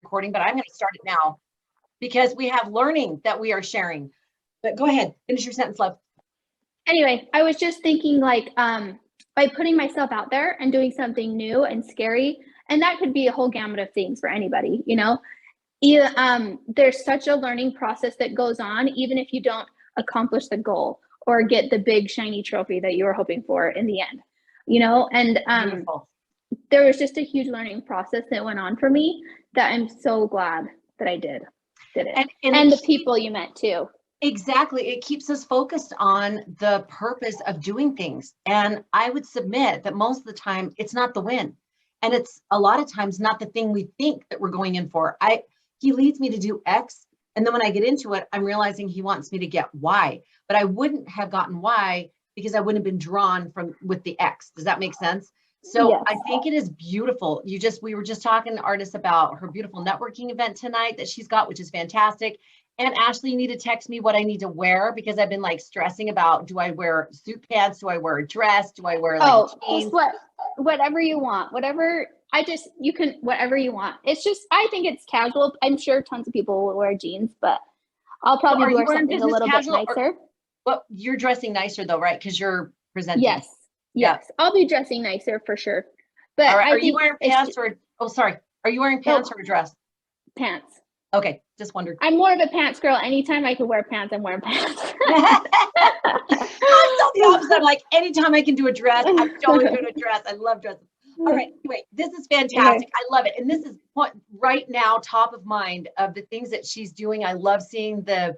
recording, but I'm going to start it now because we have learning that we are sharing. But go ahead, finish your sentence, love. Anyway, I was just thinking like by putting myself out there and doing something new and scary, and that could be a whole gamut of things for anybody, you know. There's such a learning process that goes on, even if you don't accomplish the goal or get the big shiny trophy that you were hoping for in the end, you know. And there was just a huge learning process that went on for me that I'm so glad that I did it, and the people you met too. Exactly. It keeps us focused on the purpose of doing things. And I would submit that most of the time it's not the win. And it's a lot of times not the thing we think that we're going in for. He leads me to do X. And then when I get into it, I'm realizing he wants me to get Y, but I wouldn't have gotten Y because I wouldn't have been drawn with the X. Does that make sense? So yes. I think it is beautiful. We were just talking to Artis about her beautiful networking event tonight that she's got, which is fantastic. And Ashley, you need to text me what I need to wear because I've been like stressing about, do I wear suit pants? Do I wear a dress? Do I wear like jeans? Whatever you want, whatever you want. It's just, I think it's casual. I'm sure tons of people will wear jeans, but I'll probably wear something a little bit nicer. Well, you're dressing nicer though, right? Because you're presenting. Yes. I'll be dressing nicer for sure. But all right. Are you wearing pants or a dress? Pants. Okay, just wondered. I'm more of a pants girl. Anytime I can wear pants, I'm wearing pants. I'm so the opposite. I'm like, anytime I can do a dress, I'm totally doing a dress. I love dresses. All right, anyway, this is fantastic. I love it. And this is right now top of mind of the things that she's doing. I love seeing the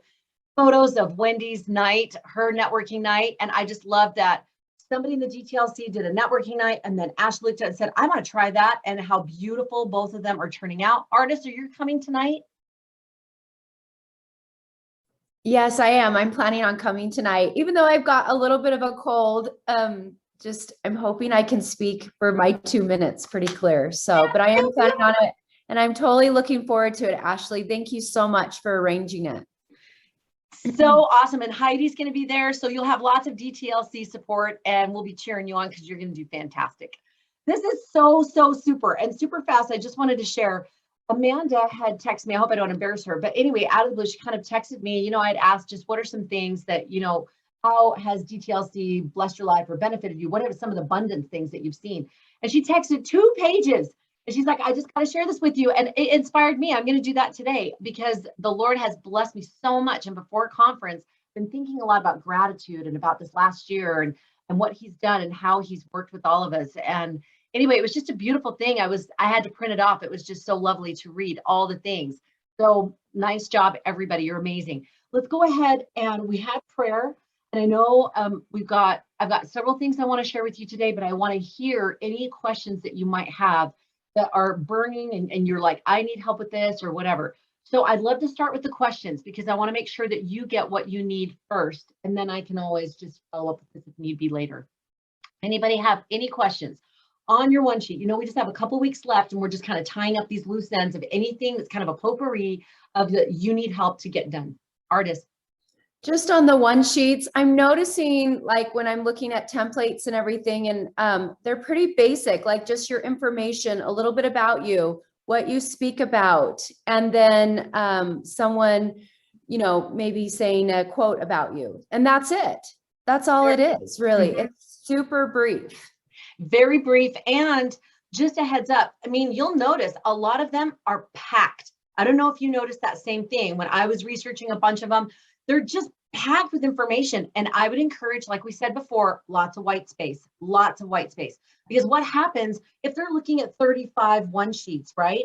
photos of Wendy's night, her networking night. And I just love that somebody in the GTLC did a networking night, and then Ashley looked at it and said, I want to try that, and how beautiful both of them are turning out. Artis, are you coming tonight? Yes, I am. I'm planning on coming tonight, even though I've got a little bit of a cold. I'm hoping I can speak for my 2 minutes pretty clear. So, but I am planning on it, and I'm totally looking forward to it. Ashley, thank you so much for arranging it. So awesome. And Heidi's going to be there. So you'll have lots of DTLC support, and we'll be cheering you on because you're going to do fantastic. This is so super and super fast. I just wanted to share. Amanda had texted me. I hope I don't embarrass her. But anyway, out of the blue, she kind of texted me. You know, I'd asked just what are some things that, you know, how has DTLC blessed your life or benefited you? What are some of the abundant things that you've seen? And she texted 2 pages. And she's like, I just got to share this with you. And it inspired me. I'm going to do that today because the Lord has blessed me so much. And before conference, I've been thinking a lot about gratitude and about this last year and what he's done and how he's worked with all of us. And anyway, it was just a beautiful thing. I had to print it off. It was just so lovely to read all the things. So nice job, everybody. You're amazing. Let's go ahead and we have prayer. And I know I've got several things I want to share with you today, but I want to hear any questions that you might have that are burning and you're like, I need help with this or whatever. So I'd love to start with the questions because I want to make sure that you get what you need first. And then I can always just follow up with this if need be later. Anybody have any questions? On your one sheet, you know, we just have a couple weeks left and we're just kind of tying up these loose ends of anything that's kind of a potpourri of the you need help to get done. Artis. Just on the one sheets, I'm noticing like when I'm looking at templates and everything, and they're pretty basic, like just your information, a little bit about you, what you speak about, and then someone, you know, maybe saying a quote about you. And that's it. That's all it is, really. It's super brief. Very brief. And just a heads up, I mean, you'll notice a lot of them are packed. I don't know if you noticed that same thing when I was researching a bunch of them. They're just packed with information. And I would encourage, like we said before, lots of white space. Because what happens if they're looking at 35 one sheets, right?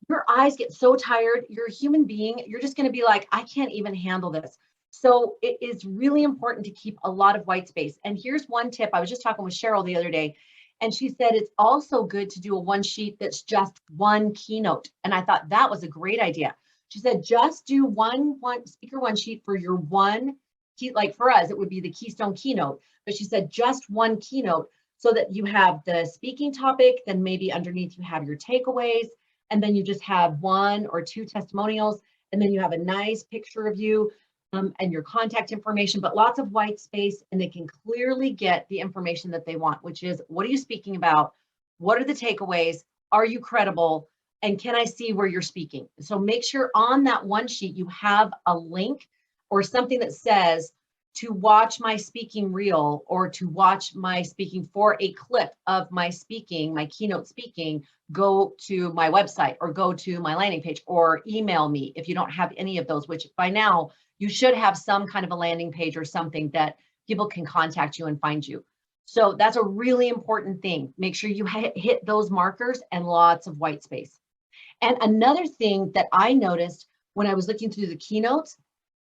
Your eyes get so tired. You're a human being. You're just going to be like, I can't even handle this. So it is really important to keep a lot of white space. And here's one tip. I was just talking with Cheryl the other day, and she said it's also good to do a one sheet that's just one keynote. And I thought that was a great idea. She said, just do one speaker one sheet for your one key, like for us, it would be the Keystone keynote. But she said just one keynote so that you have the speaking topic, then maybe underneath you have your takeaways, and then you just have 1 or 2 testimonials, and then you have a nice picture of you and your contact information, but lots of white space, and they can clearly get the information that they want, which is, what are you speaking about? What are the takeaways? Are you credible? And can I see where you're speaking? So make sure on that one sheet you have a link or something that says to watch my speaking reel or to watch my speaking for a clip of my speaking, my keynote speaking, go to my website or go to my landing page or email me if you don't have any of those, which by now you should have some kind of a landing page or something that people can contact you and find you. So that's a really important thing. Make sure you hit those markers and lots of white space. And another thing that I noticed when I was looking through the keynotes,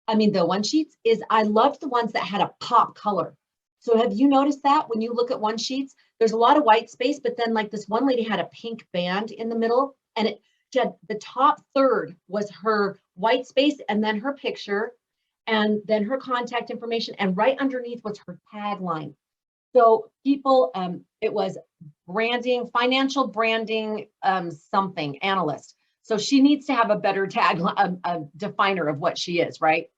the one sheets, is I loved the ones that had a pop color. So have you noticed that when you look at one sheets, there's a lot of white space, but then like this one lady had a pink band in the middle, and she had the top third was her white space and then her picture and then her contact information, and right underneath was her tagline. So people, it was branding, financial branding, something analyst. So she needs to have a better tag, a definer of what she is, right?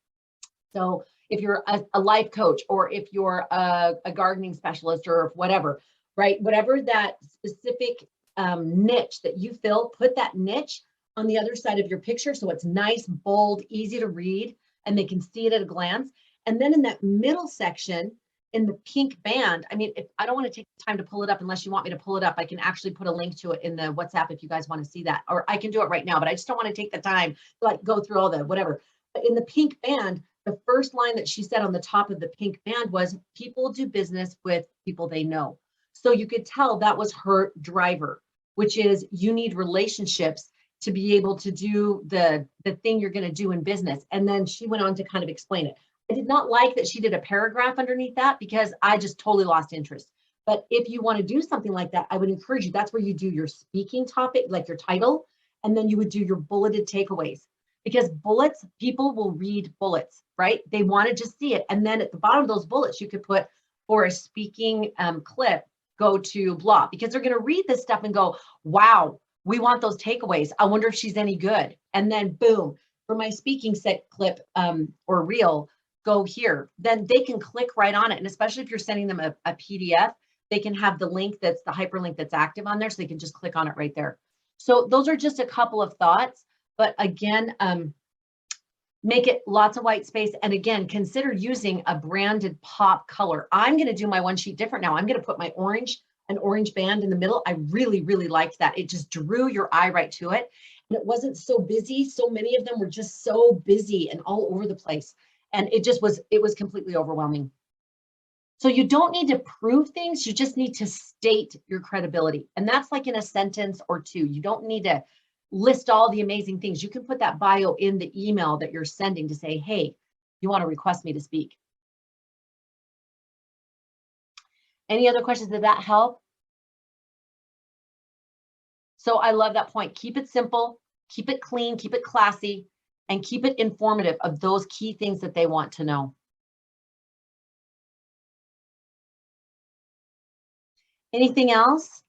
So if you're a life coach, or if you're a gardening specialist or whatever, right? Whatever that specific niche that you fill, put that niche on the other side of your picture. So it's nice, bold, easy to read, and they can see it at a glance. And then in that middle section, in the pink band, if I don't want to take the time to pull it up, unless you want me to pull it up, I can actually put a link to it in the WhatsApp if you guys want to see that, or I can do it right now, but I just don't want to take the time to like go through all the whatever. But in the pink band, the first line that she said on the top of the pink band was, people do business with people they know. So you could tell that was her driver, which is you need relationships to be able to do the thing you're going to do in business. And then she went on to kind of explain it. I did not like that she did a paragraph underneath that because I just totally lost interest. But if you want to do something like that, I would encourage you, that's where you do your speaking topic, like your title, and then you would do your bulleted takeaways. Because bullets, people will read bullets, right? They want to just see it. And then at the bottom of those bullets, you could put, for a speaking clip, go to blah, because they're going to read this stuff and go, wow, we want those takeaways. I wonder if she's any good. And then boom, for my speaking set clip or reel, go here. Then they can click right on it. And especially if you're sending them a PDF, they can have the link that's the hyperlink that's active on there, so they can just click on it right there. So those are just a couple of thoughts. But again, make it lots of white space. And again, consider using a branded pop color. I'm going to do my one sheet different now. I'm going to put an orange band in the middle. I really, really liked that. It just drew your eye right to it. And it wasn't so busy. So many of them were just so busy and all over the place. And it was completely overwhelming. So you don't need to prove things. You just need to state your credibility. And that's like in a sentence or two. You don't need to list all the amazing things. You can put that bio in the email that you're sending to say, hey, you want to request me to speak. Any other questions? Did that help? So I love that point. Keep it simple, keep it clean, keep it classy, and keep it informative of those key things that they want to know. Anything else?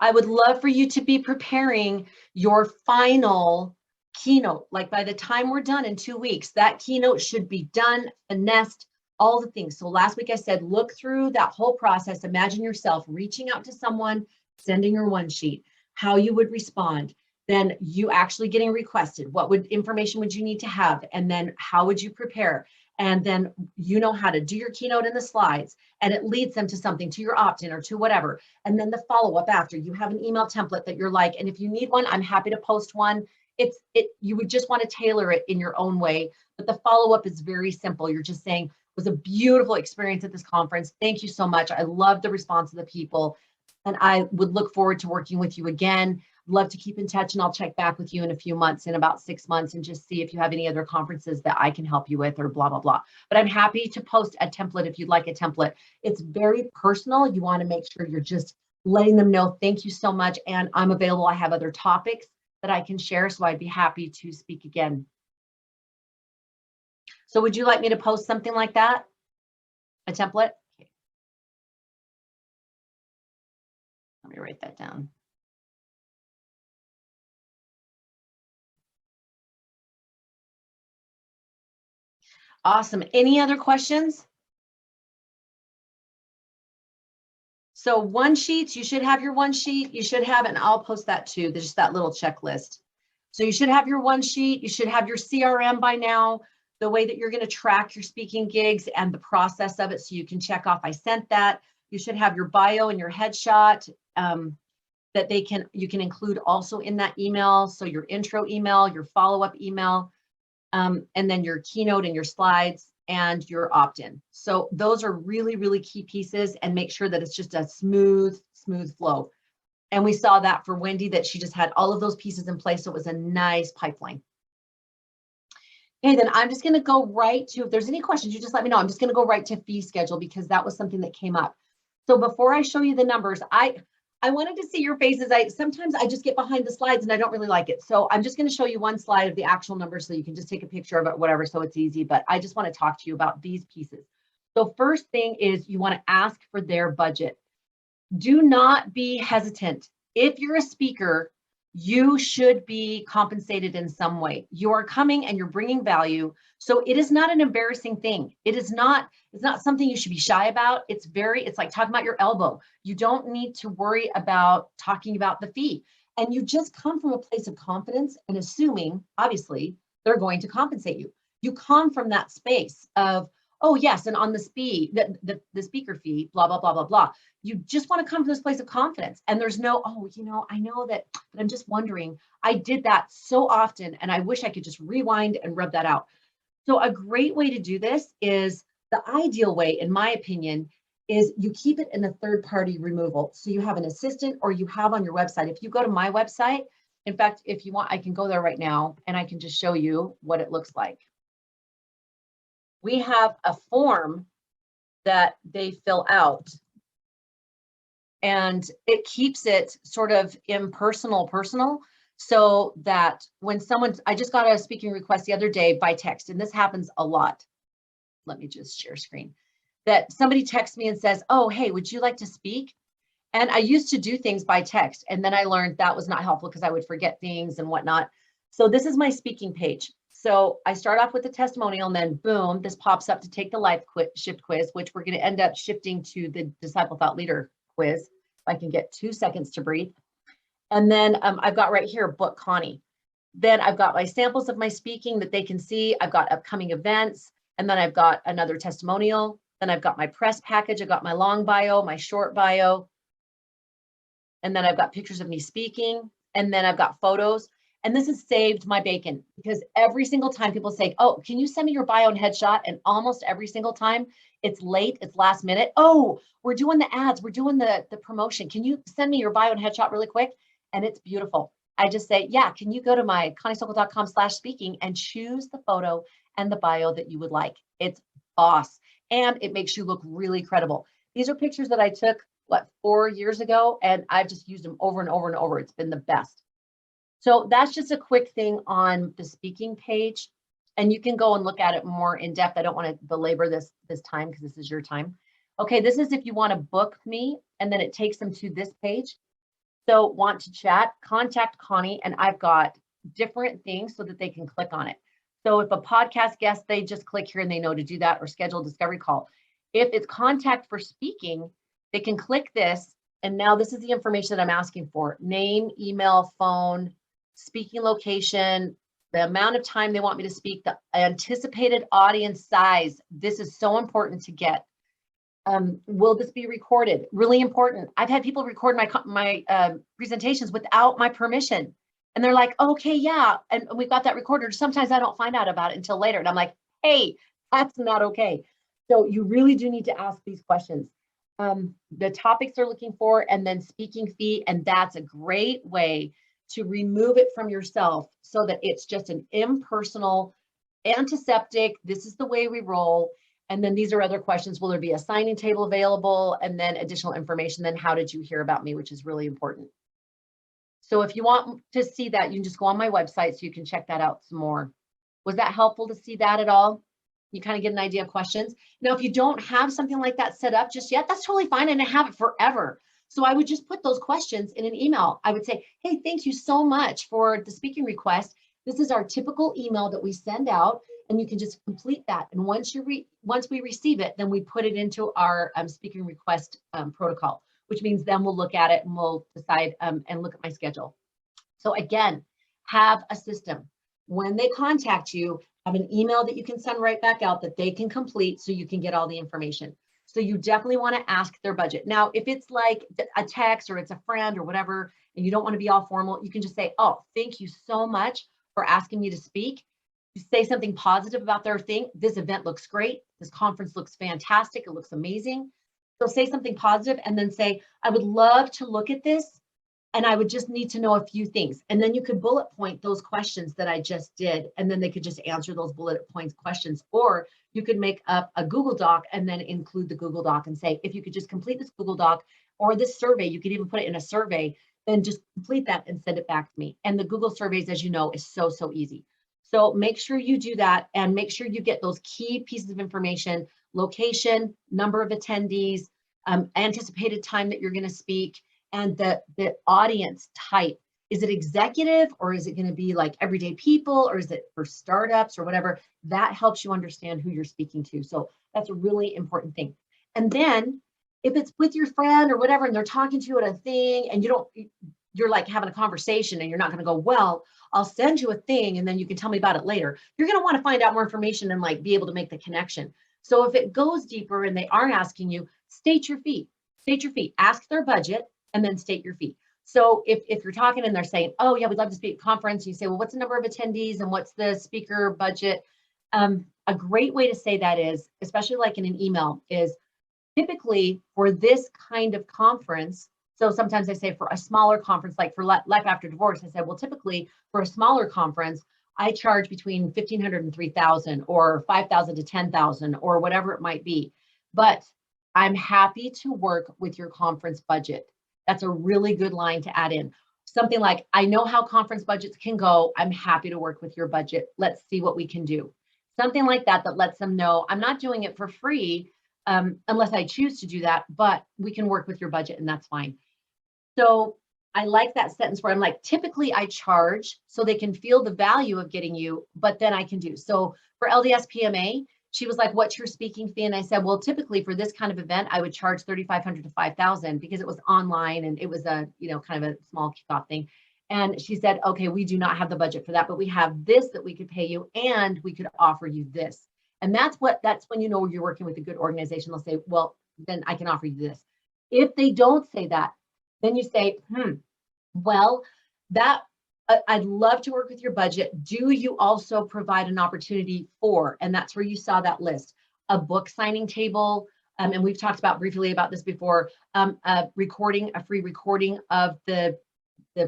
I would love for you to be preparing your final keynote. Like by the time we're done in 2 weeks, that keynote should be done, finessed, all the things. So last week I said, look through that whole process. Imagine yourself reaching out to someone, sending your one sheet, how you would respond, then you actually getting requested. What information would you need to have? And then how would you prepare? And then you know how to do your keynote in the slides, and it leads them to something, to your opt-in or to whatever. And then the follow-up after, you have an email template that you're like, and if you need one, I'm happy to post one. You would just want to tailor it in your own way. But the follow-up is very simple. You're just saying, it was a beautiful experience at this conference. Thank you so much. I love the response of the people. And I would look forward to working with you again. Love to keep in touch, and I'll check back with you in a few months, in about 6 months, and just see if you have any other conferences that I can help you with, or blah, blah, blah. But I'm happy to post a template if you'd like a template. It's very personal. You want to make sure you're just letting them know, thank you so much, and I'm available. I have other topics that I can share, so I'd be happy to speak again. So would you like me to post something like that? A template? Okay. Let me write that down. Awesome. Any other questions? So one sheets, you should have your one sheet. You should have, and I'll post that too. There's just that little checklist. So you should have your one sheet. You should have your CRM by now, the way that you're going to track your speaking gigs and the process of it. So you can check off, I sent that. You should have your bio and your headshot that you can include also in that email. So your intro email, your follow-up email, and then your keynote and your slides and your opt-in. So those are really, really key pieces, and make sure that it's just a smooth flow. And we saw that for Wendy, that she just had all of those pieces in place. So it was a nice pipeline. Okay, then I'm just going to go right to, if there's any questions, you just let me know. I'm just going to go right to fee schedule because that was something that came up. So before I show you the numbers, I wanted to see your faces. Sometimes I just get behind the slides and I don't really like it. So I'm just going to show you one slide of the actual numbers so you can just take a picture of it, whatever, so it's easy. But I just want to talk to you about these pieces. So first thing is you want to ask for their budget. Do not be hesitant. If you're a speaker, you should be compensated in some way. You are coming and you're bringing value. So it is not an embarrassing thing. It's not something you should be shy about. It's like talking about your elbow. You don't need to worry about talking about the fee. And you just come from a place of confidence and assuming, obviously, they're going to compensate you. You come from that space of, oh yes, and on the speaker fee, blah, blah, blah, blah, blah. You just want to come to this place of confidence. And there's no, oh, I know that, but I'm just wondering. I did that so often and I wish I could just rewind and rub that out. So a great way to do this is, the ideal way, in my opinion, is you keep it in a third-party removal. So you have an assistant or you have on your website. If you go to my website, in fact, if you want, I can go there right now and I can just show you what it looks like. We have a form that they fill out. And it keeps it sort of impersonal, personal, so that when I just got a speaking request the other day by text, and this happens a lot. Let me just share screen. That somebody texts me and says, oh, hey, would you like to speak? And I used to do things by text, and then I learned that was not helpful because I would forget things and whatnot. So this is my speaking page. So I start off with the testimonial, and then boom, this pops up to take the life shift quiz, which we're going to end up shifting to the Disciple Thought Leader quiz. If I can get 2 seconds to breathe. And then I've got right here, book Connie. Then I've got my samples of my speaking that they can see. I've got upcoming events, and then I've got another testimonial. Then I've got my press package. I've got my long bio, my short bio. And then I've got pictures of me speaking, and then I've got photos. And this has saved my bacon because every single time people say, oh, can you send me your bio and headshot? And almost every single time it's late, it's last minute. Oh, we're doing the ads, we're doing the promotion. Can you send me your bio and headshot really quick? And it's beautiful. I just say, yeah, can you go to my ConnieSokol.com/speaking and choose the photo and the bio that you would like? It's boss. And it makes you look really credible. These are pictures that I took, 4 years ago, and I've just used them over and over and over. It's been the best. So that's just a quick thing on the speaking page, and you can go and look at it more in depth. I don't want to belabor this time because this is your time. Okay, this is if you want to book me, and then it takes them to this page. So want to chat, contact Connie, and I've got different things so that they can click on it. So if a podcast guest, they just click here and they know to do that, or schedule a discovery call. If it's contact for speaking, they can click this, and now this is the information that I'm asking for: name, email, phone, speaking location, the amount of time they want me to speak, the anticipated audience size. This is so important to get. Will this be recorded? Really important. I've had people record my presentations without my permission. And they're like, okay, yeah. And we've got that recorded. Sometimes I don't find out about it until later. And I'm like, hey, that's not okay. So you really do need to ask these questions. The topics they're looking for, and then speaking fee. And that's a great way to remove it from yourself so that it's just an impersonal, antiseptic, this is the way we roll. And then these are other questions. Will there be a signing table available? And then additional information. Then how did you hear about me, which is really important. So if you want to see that, you can just go on my website so you can check that out some more. Was that helpful to see that at all? You kind of get an idea of questions. Now, if you don't have something like that set up just yet, that's totally fine. And I have it forever. So I would just put those questions in an email. I would say, hey, thank you so much for the speaking request. This is our typical email that we send out, and you can just complete that. And once we receive it, then we put it into our speaking request protocol. which means then we'll look at it and we'll decide and look at my schedule. So again, have a system. When they contact you, have an email that you can send right back out that they can complete so you can get all the information. So you definitely want to ask their budget. Now, if it's like a text or it's a friend or whatever, and you don't want to be all formal, you can just say, oh, thank you so much for asking me to speak. You say something positive about their thing. This event looks great. This conference looks fantastic. It looks amazing. So say something positive and then say, I would love to look at this. And I would just need to know a few things. And then you could bullet point those questions that I just did. And then they could just answer those bullet points questions. Or you could make up a Google Doc and then include the Google Doc and say, if you could just complete this Google Doc or this survey, you could even put it in a survey, then just complete that and send it back to me. And the Google surveys, as you know, is so, so easy. So make sure you do that and make sure you get those key pieces of information: location, number of attendees, anticipated time that you're going to speak, and the audience type. Is it executive, or is it going to be like everyday people, or is it for startups or whatever? That helps you understand who you're speaking to. So that's a really important thing. And then if it's with your friend or whatever, and they're talking to you at a thing and you're like having a conversation and you're not going to go, well, I'll send you a thing and then you can tell me about it later. You're going to want to find out more information and like be able to make the connection. So if it goes deeper and they are asking you, state your fee, ask their budget, and then state your fee. So if you're talking and they're saying, oh yeah, we'd love to speak at a conference, you say, well, what's the number of attendees and what's the speaker budget? A great way to say that is, especially like in an email, is typically for this kind of conference. So sometimes I say for a smaller conference, like for Life After Divorce, I said, well, typically for a smaller conference, I charge between $1,500 and $3,000 or $5,000 to $10,000 or whatever it might be. But I'm happy to work with your conference budget. That's a really good line to add in. Something like, I know how conference budgets can go. I'm happy to work with your budget. Let's see what we can do. Something like that, that lets them know I'm not doing it for free unless I choose to do that, but we can work with your budget and that's fine. So I like that sentence where I'm like, typically I charge so they can feel the value of getting you, but then I can do. So for LDS PMA, she was like, what's your speaking fee? And I said, well, typically for this kind of event, I would charge $3,500 to $5,000 because it was online and it was a, kind of a small kickoff thing. And she said, okay, we do not have the budget for that, but we have this that we could pay you and we could offer you this. And that's when you know you're working with a good organization. They'll say, well, then I can offer you this. If they don't say that, then you say, well, I'd love to work with your budget. Do you also provide an opportunity for, and that's where you saw that list, a book signing table. And we've talked briefly about this before, a free recording of the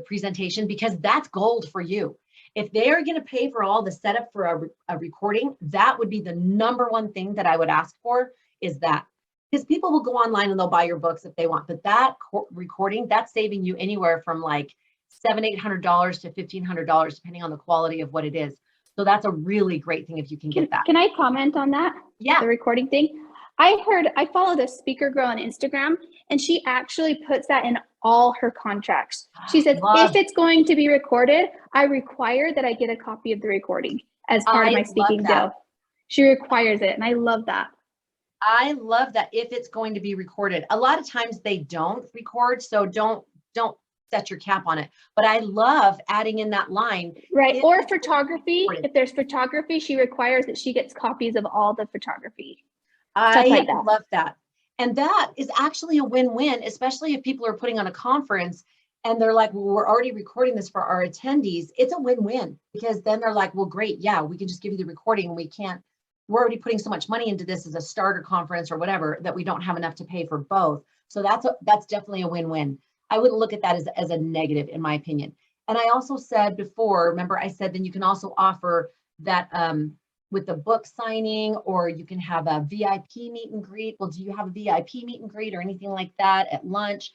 presentation, because that's gold for you. If they are going to pay for all the setup for a recording, that would be the number one thing that I would ask for, is that. Because people will go online and they'll buy your books if they want, but that recording, that's saving you anywhere from like $700-800 to $1,500, depending on the quality of what it is. So that's a really great thing if you can get that. Can I comment on that? Yeah. The recording thing. I follow this speaker girl on Instagram, and she actually puts that in all her contracts. She says, if it's going to be recorded, I require that I get a copy of the recording as part of my speaking deal. She requires it, and I love that. I love that, if it's going to be recorded. A lot of times they don't record, so don't set your cap on it. But I love adding in that line. Right, or photography. If there's photography, she requires that she gets copies of all the photography. I love that. And that is actually a win-win, especially if people are putting on a conference and they're like, well, we're already recording this for our attendees. It's a win-win, because then they're like, well, great. Yeah, we can just give you the recording. We're already putting so much money into this as a starter conference or whatever that we don't have enough to pay for both. So that's definitely a win-win. I wouldn't look at that as a negative, in my opinion. And I also said before, remember I said, then you can also offer that with the book signing, or you can have a VIP meet and greet. Well, do you have a VIP meet and greet or anything like that at lunch?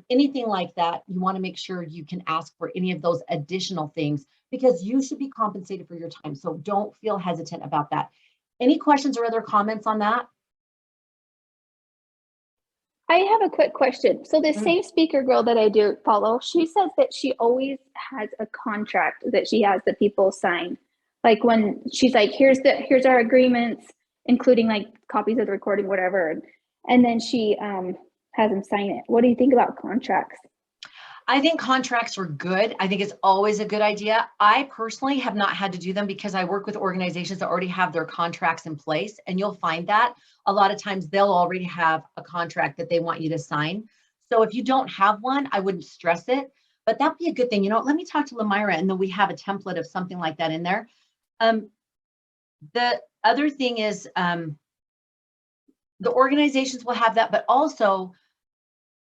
Anything like that, you want to make sure you can ask for any of those additional things, because you should be compensated for your time. So don't feel hesitant about that. Any questions or other comments on that? I have a quick question. So the same speaker girl that I do follow, she says that she always has a contract that she has that people sign. Like when she's like, here's our agreements, including like copies of the recording, whatever. And then she has them sign it. What do you think about contracts? I think contracts are good. I think it's always a good idea. I personally have not had to do them because I work with organizations that already have their contracts in place. And you'll find that a lot of times they'll already have a contract that they want you to sign. So if you don't have one, I wouldn't stress it, but that'd be a good thing. Let me talk to Lamira, and then we have a template of something like that in there. The other thing is the organizations will have that, but also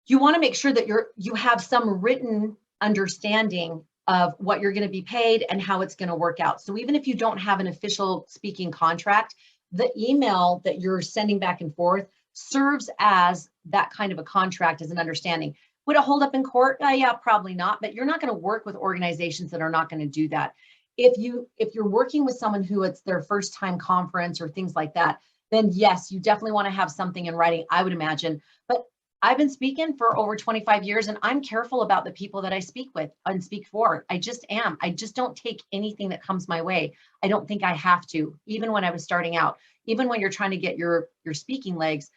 you want to make sure that you have some written understanding of what you're going to be paid and how it's going to work out. So even if you don't have an official speaking contract, the email that you're sending back and forth serves as that kind of a contract, as an understanding. Would it hold up in court? Yeah, probably not, but you're not going to work with organizations that are not going to do that. If you're working with someone who it's their first time conference or things like that, then yes, you definitely want to have something in writing, I would imagine. But I've been speaking for over 25 years, and I'm careful about the people that I speak with and speak for. I just am. I just don't take anything that comes my way. I don't think I have to, even when I was starting out. Even when you're trying to get your speaking legs,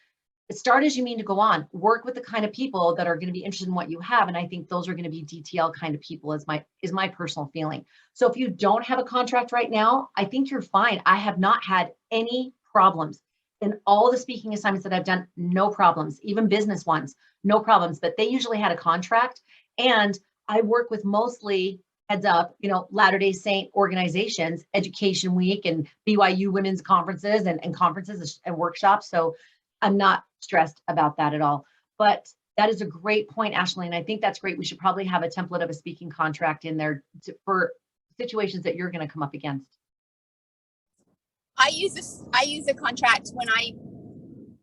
start as you mean to go on. Work with the kind of people that are going to be interested in what you have, and I think those are going to be DTL kind of people, is my personal feeling. So if you don't have a contract right now, I think you're fine. I have not had any problems. In all the speaking assignments that I've done, no problems, even business ones, no problems, but they usually had a contract. And I work with mostly, heads up, Latter-day Saint organizations, Education Week and BYU women's conferences and conferences and workshops. So I'm not stressed about that at all. But that is a great point, Ashley. And I think that's great. We should probably have a template of a speaking contract in there for situations that you're going to come up against. I use a contract when I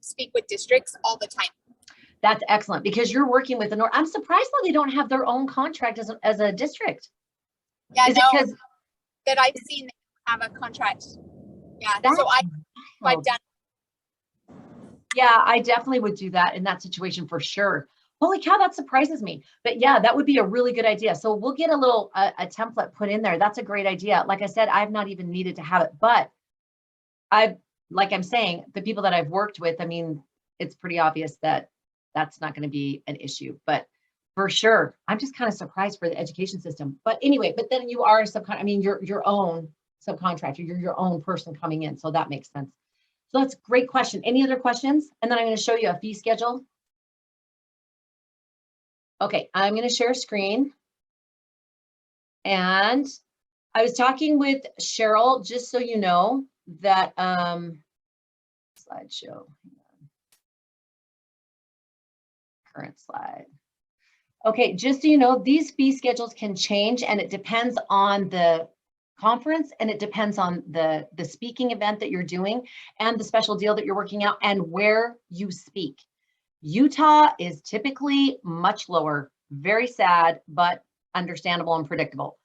speak with districts all the time. That's excellent, because you're working with I'm surprised that they don't have their own contract as a district. Yeah, Is no, it because that I've seen they have a contract. Yeah, that's so I've done. Yeah, I definitely would do that in that situation for sure. Holy cow, that surprises me. But yeah, that would be a really good idea. So we'll get a little a template put in there. That's a great idea. Like I said, I've not even needed to have it, but like I'm saying, the people that I've worked with, I mean, it's pretty obvious that that's not going to be an issue, but for sure, I'm just kind of surprised for the education system. But anyway, but then you are you're your own subcontractor, you're your own person coming in. So that makes sense. So that's a great question. Any other questions? And then I'm going to show you a fee schedule. Okay, I'm going to share screen. And I was talking with Cheryl, just so you know, that slideshow, current slide. Okay, just so you know, these fee schedules can change, and it depends on the conference, and it depends on the speaking event that you're doing and the special deal that you're working out and where you speak. Utah is typically much lower, very sad, but understandable and predictable.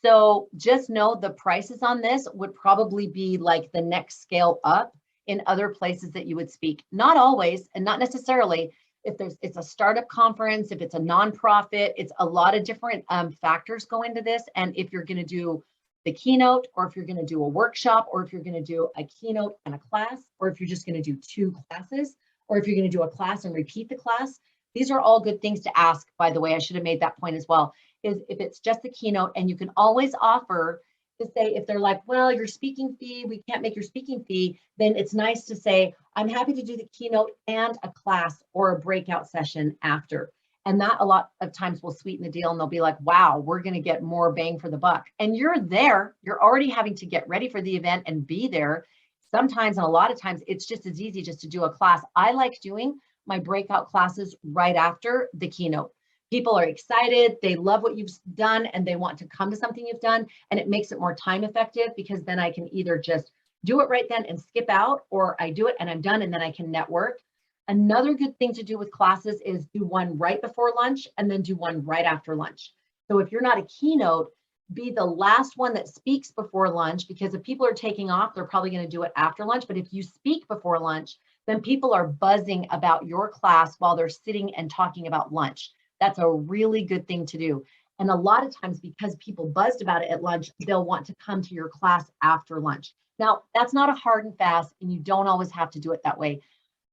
So just know the prices on this would probably be like the next scale up in other places that you would speak. Not always, and not necessarily. If it's a startup conference, if it's a nonprofit, it's a lot of different factors go into this. And if you're going to do the keynote, or if you're going to do a workshop, or if you're going to do a keynote and a class, or if you're just going to do 2 classes, or if you're going to do a class and repeat the class, these are all good things to ask. By the way, I should have made that point as well. Is if it's just the keynote, and you can always offer to say, if they're like, well, your speaking fee, we can't make your speaking fee, then it's nice to say, I'm happy to do the keynote and a class or a breakout session after. And that a lot of times will sweeten the deal, and they'll be like, wow, we're going to get more bang for the buck. And you're there, you're already having to get ready for the event and be there. Sometimes, and a lot of times, it's just as easy just to do a class. I like doing my breakout classes right after the keynote. People are excited, they love what you've done, and they want to come to something you've done, and it makes it more time effective, because then I can either just do it right then and skip out, or I do it and I'm done, and then I can network. Another good thing to do with classes is do one right before lunch and then do one right after lunch. So if you're not a keynote, be the last one that speaks before lunch, because if people are taking off, they're probably going to do it after lunch. But if you speak before lunch, then people are buzzing about your class while they're sitting and talking about lunch. That's a really good thing to do. And a lot of times, because people buzzed about it at lunch, they'll want to come to your class after lunch. Now, that's not a hard and fast, and you don't always have to do it that way,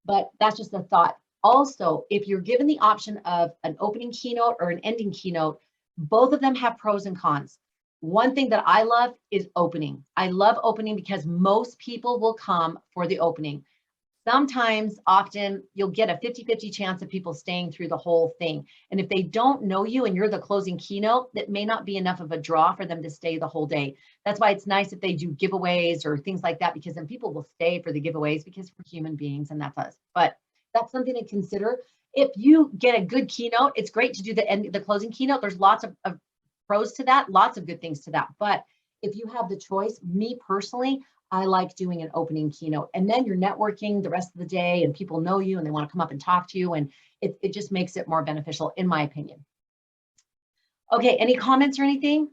but that's just a thought. Also, if you're given the option of an opening keynote or an ending keynote, both of them have pros and cons. One thing that I love is opening. I love opening because most people will come for the opening. Sometimes, often, you'll get a 50-50 chance of people staying through the whole thing. And if they don't know you and you're the closing keynote, that may not be enough of a draw for them to stay the whole day. That's why it's nice if they do giveaways or things like that, because then people will stay for the giveaways because we're human beings and that's us. But that's something to consider. If you get a good keynote, it's great to do the closing keynote. There's lots of pros to that, lots of good things to that. But if you have the choice, me personally, I like doing an opening keynote, and then you're networking the rest of the day and people know you and they want to come up and talk to you, and it just makes it more beneficial, in my opinion. Okay, any comments or anything?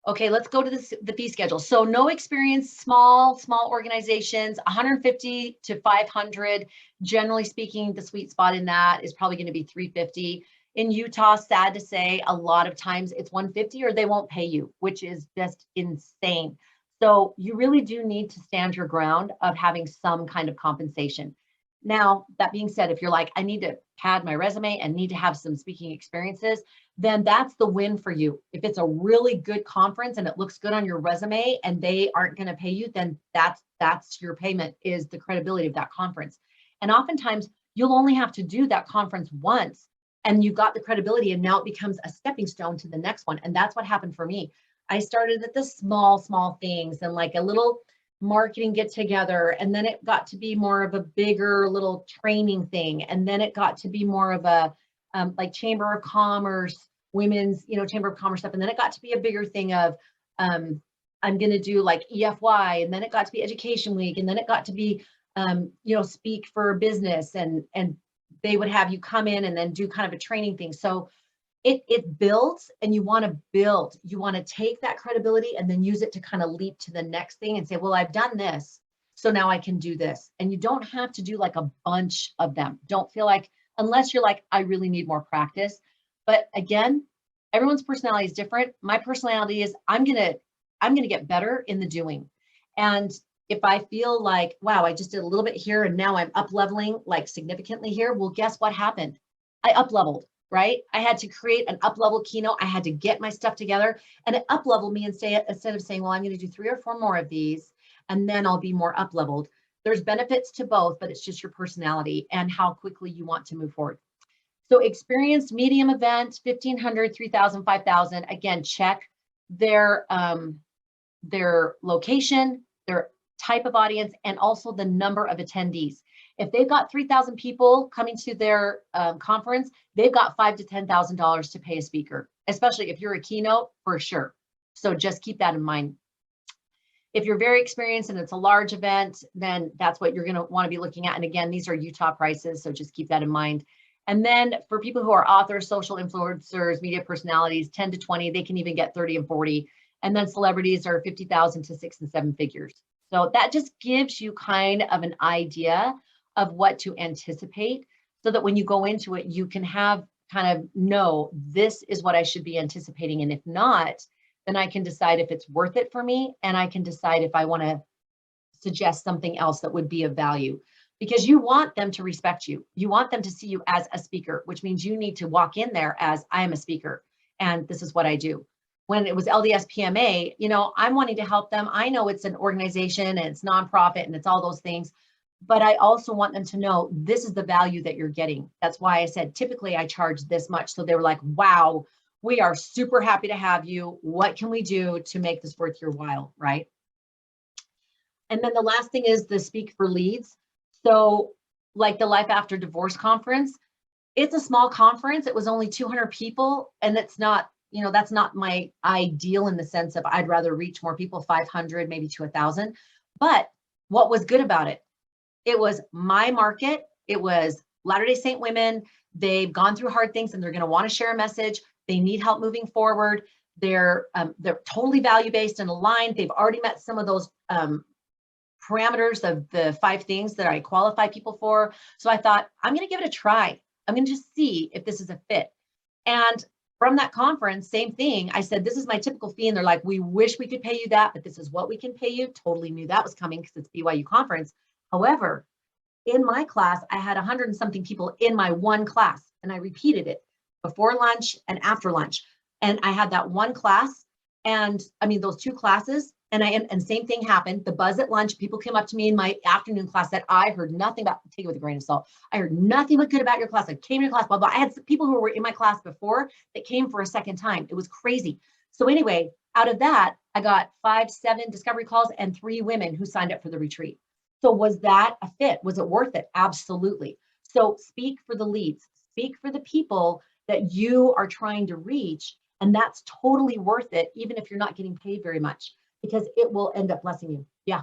Okay, let's go to the fee schedule. So no experience, small organizations, 150 to 500. Generally speaking, the sweet spot in that is probably going to be 350. In Utah, sad to say, a lot of times it's 150 or they won't pay you, which is just insane. So you really do need to stand your ground of having some kind of compensation. Now, that being said, if you're like, I need to pad my resume and need to have some speaking experiences, then that's the win for you. If it's a really good conference and it looks good on your resume and they aren't going to pay you, then that's your payment, is the credibility of that conference. And oftentimes you'll only have to do that conference once and you've got the credibility, and now it becomes a stepping stone to the next one. And that's what happened for me. I started at the small things and like a little marketing get together, and then it got to be more of a bigger little training thing, and then it got to be more of a like Chamber of Commerce, women's, Chamber of Commerce stuff, and then it got to be a bigger thing of I'm going to do like EFY, and then it got to be Education Week, and then it got to be speak for business, and they would have you come in and then do kind of a training thing. So it builds, and you want to build. You want to take that credibility and then use it to kind of leap to the next thing and say, well, I've done this, so now I can do this. And you don't have to do like a bunch of them. Don't feel like, unless you're like, I really need more practice. But again, everyone's personality is different. My personality is I'm gonna get better in the doing. And if I feel like, wow, I just did a little bit here and now I'm up leveling like significantly here, well, guess what happened? I up leveled. Right? I had to create an up-level keynote. I had to get my stuff together, and it up-leveled me, and instead of saying, well, I'm going to do 3 or 4 more of these, and then I'll be more up-leveled. There's benefits to both, but it's just your personality and how quickly you want to move forward. So experienced medium event, 1,500, 3,000, 5,000. Again, check their location, their type of audience, and also the number of attendees. If they've got 3,000 people coming to their conference, they've got $5,000 to $10,000 to pay a speaker, especially if you're a keynote, for sure. So just keep that in mind. If you're very experienced and it's a large event, then that's what you're going to want to be looking at. And again, these are Utah prices, so just keep that in mind. And then for people who are authors, social influencers, media personalities, 10 to 20, they can even get 30 and 40. And then celebrities are 50,000 to 6 and 7 figures. So that just gives you kind of an idea of what to anticipate, so that when you go into it, you can have kind of know this is what I should be anticipating. And if not, then I can decide if it's worth it for me, and I can decide if I want to suggest something else that would be of value, because you want them to respect you. You want them to see you as a speaker, which means you need to walk in there as I am a speaker and this is what I do. When it was LDS PMA, I'm wanting to help them. I know it's an organization and it's nonprofit and it's all those things, but I also want them to know this is the value that you're getting. That's why I said, typically I charge this much. So they were like, wow, we are super happy to have you. What can we do to make this worth your while, right? And then the last thing is the Speak for Leads. So like the Life After Divorce conference, it's a small conference. It was only 200 people, and it's not, that's not my ideal in the sense of I'd rather reach more people, 500, maybe to 1,000. But what was good about it? It was my market. It was Latter-day Saint women. They've gone through hard things and they're going to want to share a message. They need help moving forward. They're totally value-based and aligned. They've already met some of those parameters of the 5 things that I qualify people for. So I thought, I'm going to give it a try. I'm going to just see if this is a fit. And from that conference, same thing. I said, this is my typical fee. And they're like, we wish we could pay you that, but this is what we can pay you. Totally knew that was coming because it's BYU conference. However, in my class, I had 100 and something people in my one class, and I repeated it before lunch and after lunch. And I had that one class, and I mean, those two classes, and same thing happened. The buzz at lunch, people came up to me in my afternoon class that I heard nothing about, take it with a grain of salt. I heard nothing but good about your class. I came to your class, blah, blah. I had people who were in my class before that came for a second time. It was crazy. So anyway, out of that, I got 5, 7 discovery calls and 3 women who signed up for the retreat. So was that a fit? Was it worth it? Absolutely. So speak for the leads, speak for the people that you are trying to reach. And that's totally worth it, even if you're not getting paid very much, because it will end up blessing you. Yeah.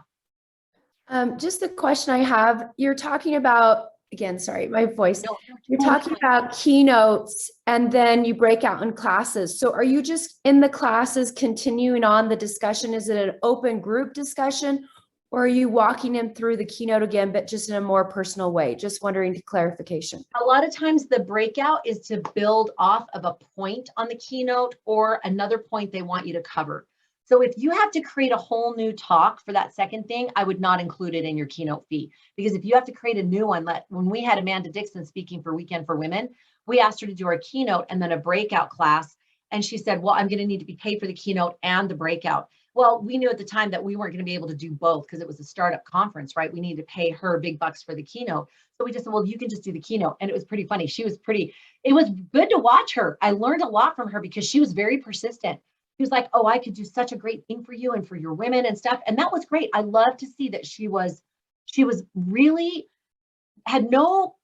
Just the question I have, you're talking about, again, sorry, my voice. No, You're talking about keynotes and then you break out in classes. So are you just in the classes continuing on the discussion? Is it an open group discussion? Or are you walking them through the keynote again, but just in a more personal way? Just wondering to clarification. a lot of times the breakout is to build off of a point on the keynote or another point they want you to cover. So if you have to create a whole new talk for that second thing, I would not include it in your keynote fee. Because if you have to create a new one, when we had Amanda Dixon speaking for Weekend for Women, we asked her to do our keynote and then a breakout class. And she said, well, I'm going to need to be paid for the keynote and the breakout. Well, we knew at the time that we weren't going to be able to do both because it was a startup conference, right? We needed to pay her big bucks for the keynote. So we just said, well, you can just do the keynote. And it was pretty funny. It was good to watch her. I learned a lot from her because she was very persistent. She was like, oh, I could do such a great thing for you and for your women and stuff. And that was great. I love to see that she was really had no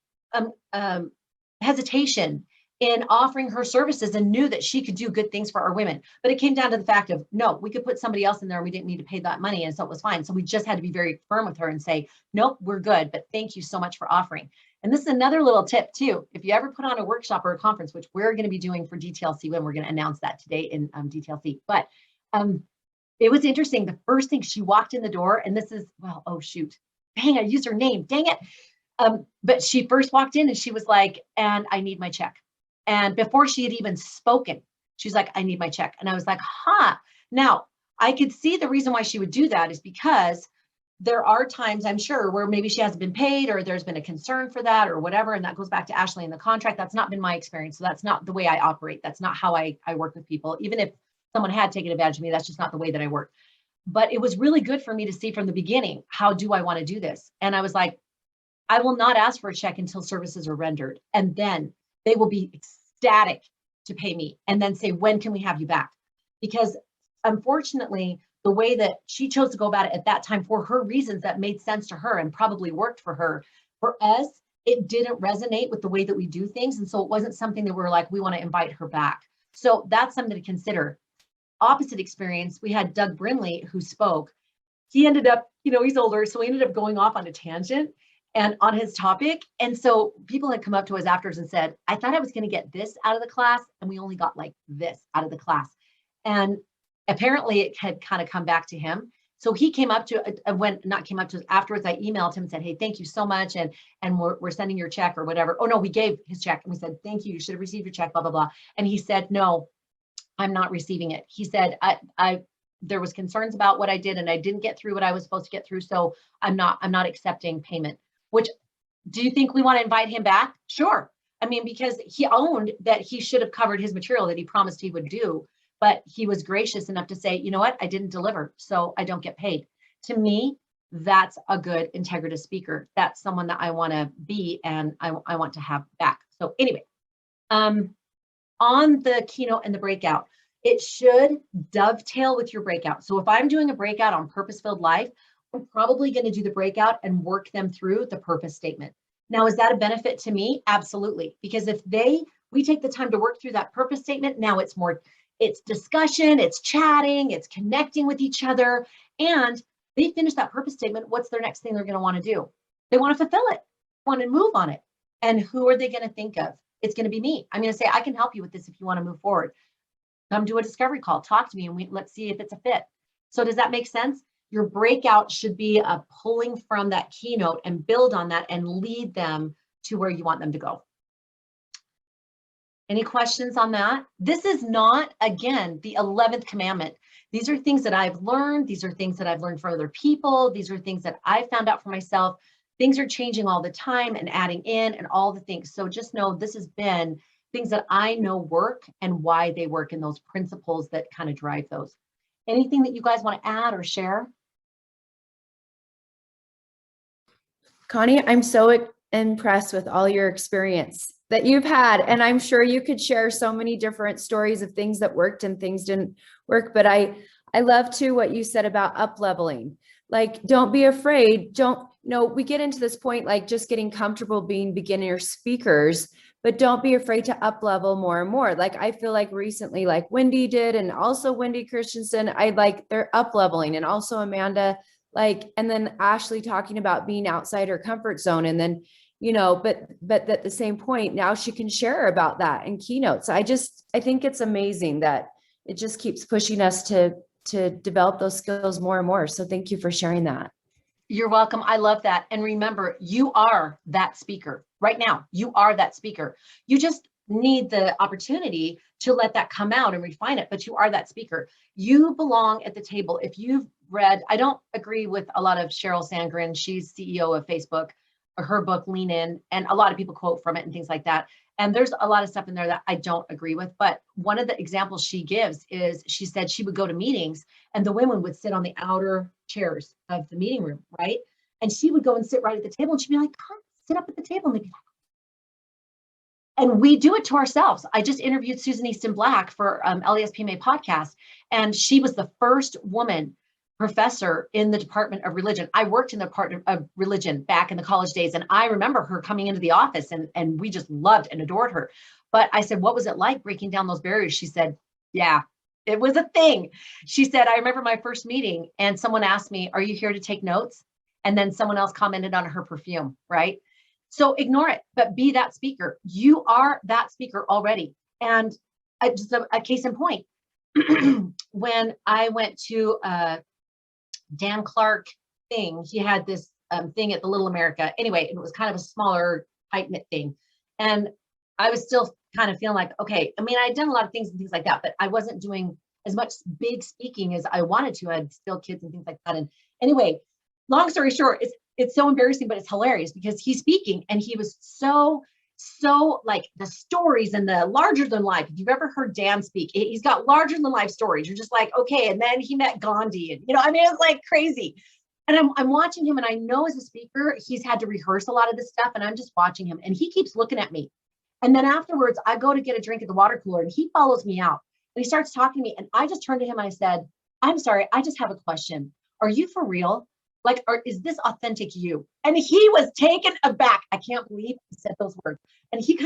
hesitation in offering her services and knew that she could do good things for our women. But it came down to the fact of, no, we could put somebody else in there and we didn't need to pay that money. And so it was fine. So we just had to be very firm with her and say, nope, we're good. But thank you so much for offering. And this is another little tip too. If you ever put on a workshop or a conference, which we're going to be doing for DTLC, when we're going to announce that today in DTLC. But it was interesting. The first thing, she walked in the door, and this is, well, oh shoot, dang, I used her name, dang it. But she first walked in and she was like, and I need my check. And before she had even spoken, she's like, I need my check. And I was like, huh. Now, I could see the reason why she would do that is because there are times, I'm sure, where maybe she hasn't been paid or there's been a concern for that or whatever. And that goes back to Ashley in the contract. That's not been my experience. So that's not the way I operate. That's not how I work with people. Even if someone had taken advantage of me, that's just not the way that I work. But it was really good for me to see from the beginning, how do I want to do this? And I was like, I will not ask for a check until services are rendered. And then they will be ecstatic to pay me and then say, when can we have you back? Because unfortunately, the way that she chose to go about it at that time for her reasons that made sense to her and probably worked for her, for us, it didn't resonate with the way that we do things. And so it wasn't something that we were like, we want to invite her back. So that's something to consider. Opposite experience, we had Doug Brinley who spoke. He ended up, he's older, so he ended up going off on a tangent and on his topic. And so people had come up to us afterwards and said, I thought I was going to get this out of the class, and we only got like this out of the class. And apparently it had kind of come back to him. So he came up to, afterwards, I emailed him and said, hey, thank you so much. And we're sending your check or whatever. Oh no, we gave his check and we said, thank you. You should have received your check, blah, blah, blah. And he said, no, I'm not receiving it. He said, there was concerns about what I did and I didn't get through what I was supposed to get through. So I'm not accepting payment. Which, do you think we want to invite him back? Sure. I mean, because he owned that he should have covered his material that he promised he would do, but he was gracious enough to say, you know what, I didn't deliver, so I don't get paid. To me, that's a good integrative speaker. That's someone that I want to be and I want to have back. So anyway, on the keynote and the breakout, it should dovetail with your breakout. So if I'm doing a breakout on Purpose-Filled Life, I'm probably going to do the breakout and work them through the purpose statement. Now, is that a benefit to me? Absolutely. Because if we take the time to work through that purpose statement, now it's discussion, it's chatting, it's connecting with each other. And they finish that purpose statement. What's their next thing they're going to want to do? They want to fulfill it, want to move on it. And who are they going to think of? It's going to be me. I'm going to say, I can help you with this if you want to move forward. Come do a discovery call, talk to me, and let's see if it's a fit. So does that make sense? Your breakout should be a pulling from that keynote and build on that and lead them to where you want them to go. Any questions on that? This is not, again, the 11th commandment. These are things that I've learned. These are things that I've learned from other people. These are things that I found out for myself. things are changing all the time and adding in and all the things. So just know this has been things that I know work and why they work, and those principles that kind of drive those. Anything that you guys want to add or share? Connie, I'm so impressed with all your experience that you've had. And I'm sure you could share so many different stories of things that worked and things didn't work. But I love too what you said about up leveling. Like, don't be afraid. We get into this point, like just getting comfortable being beginner speakers, but don't be afraid to up level more and more. Like, I feel like recently, like Wendy did, and also Wendy Christensen, they're up leveling, and also Amanda, and then Ashley talking about being outside her comfort zone. And then, but at the same point, now she can share about that in keynotes. I think it's amazing that it just keeps pushing us to develop those skills more and more. So thank you for sharing that. You're welcome. I love that. And remember, you are that speaker right now. You are that speaker. You just need the opportunity to let that come out and refine it, but you are that speaker. You belong at the table. If you've read, I don't agree with a lot of Sheryl Sandgren. She's CEO of Facebook, her book, Lean In, and a lot of people quote from it and things like that. And there's a lot of stuff in there that I don't agree with. But one of the examples she gives is she said she would go to meetings and the women would sit on the outer chairs of the meeting room, right? And she would go and sit right at the table and she'd be like, come sit up at the table. And they'd be like, and we do it to ourselves. I just interviewed Susan Easton Black for LESPMA podcast, and she was the first woman professor in the Department of Religion. I worked in the Department of Religion back in the college days, and I remember her coming into the office, and we just loved and adored her. But I said, what was it like breaking down those barriers? She said, yeah, it was a thing. She said, I remember my first meeting and someone asked me, are you here to take notes? And then someone else commented on her perfume, right? So ignore it, but be that speaker. You are that speaker already. And just a case in point, when I went to Dan Clark thing, he had this thing at the Little America. Anyway, it was kind of a smaller, tight-knit thing. And I was still kind of feeling like, okay, I mean, I'd done a lot of things and things like that, but I wasn't doing as much big speaking as I wanted to. I had still kids and things like that. And anyway, long story short, it's so embarrassing, but it's hilarious because he's speaking and he was so like the stories and the larger than life. If you've ever heard Dan speak, he's got larger than life stories. You're just like, okay. And then he met Gandhi, and I mean, it's like crazy. And I'm watching him, and I know as a speaker, he's had to rehearse a lot of this stuff, and I'm just watching him, and he keeps looking at me. And then afterwards, I go to get a drink at the water cooler, and he follows me out, and he starts talking to me, and I just turned to him and I said, I'm sorry, I just have a question. Are you for real? Like, is this authentic you? And he was taken aback. I can't believe he said those words. And he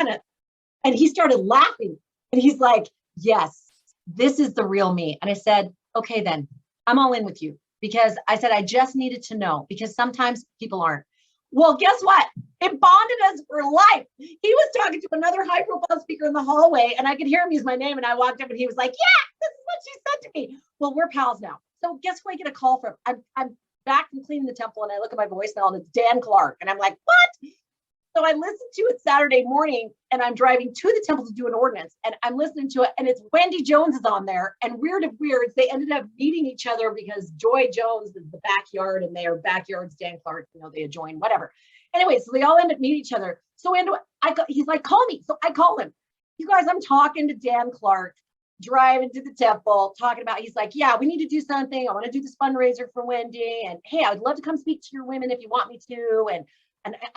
started laughing. And he's like, yes, this is the real me. And I said, okay, then I'm all in with you, because I said, I just needed to know, because sometimes people aren't. Well, guess what? It bonded us for life. He was talking to another high profile speaker in the hallway, and I could hear him use my name. And I walked up and he was like, yeah, this is what she said to me. Well, we're pals now. So guess who I get a call from? I'm back from cleaning the temple, and I look at my voicemail and it's Dan Clark. And I'm like, what? So I listened to it Saturday morning, and I'm driving to the temple to do an ordinance, and I'm listening to it, and it's Wendy Jones is on there, and weird of weirds, they ended up meeting each other because Joy Jones is the backyard, and their backyard's Dan Clark, they adjoin, whatever. Anyway, so they all end up meeting each other. So he's like, call me. So I call him. You guys, I'm talking to Dan Clark, driving to the temple, talking about, he's like, yeah, we need to do something. I want to do this fundraiser for Wendy. And hey, I'd love to come speak to your women if you want me to. And